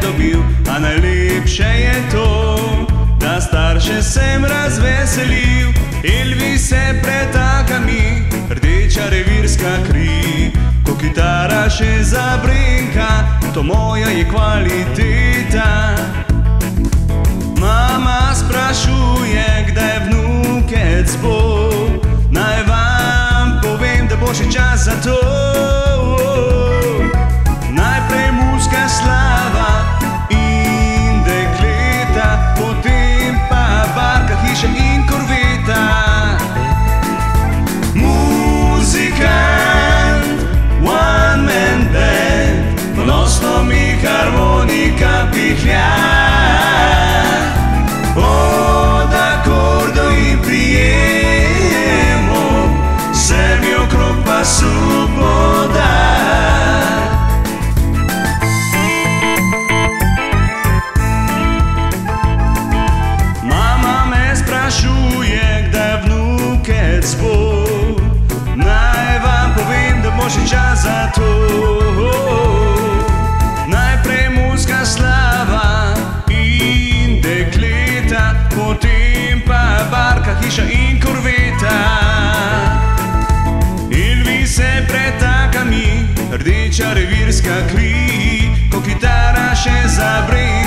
dobil, a najlepše je to, da starše sem razveselil. Elvis se pretaka mi, rdeča revirska kri, ko kitara še zabrinka, to moja je kvaliteta. Mama sprašuje, kdaj vnukec bo, naj vam povem, da bo še čas za to. Najprej mužska slava in dekleta, potem pa barka, hiša in korveta. Muzikant, one man band, ponosno mi harmonika pihlja. Od akordov in prijemov se mi okrog pasu poda. Mama me sprašuje, kdaj vnukec bo, naj vam povem, da bo še čas za to. Najprej mužska slava in dekleta, potem pa barka, hiša in korveta. Elvis se pretaka mi, rdeča revirska kri, ko kitara še zabrinka.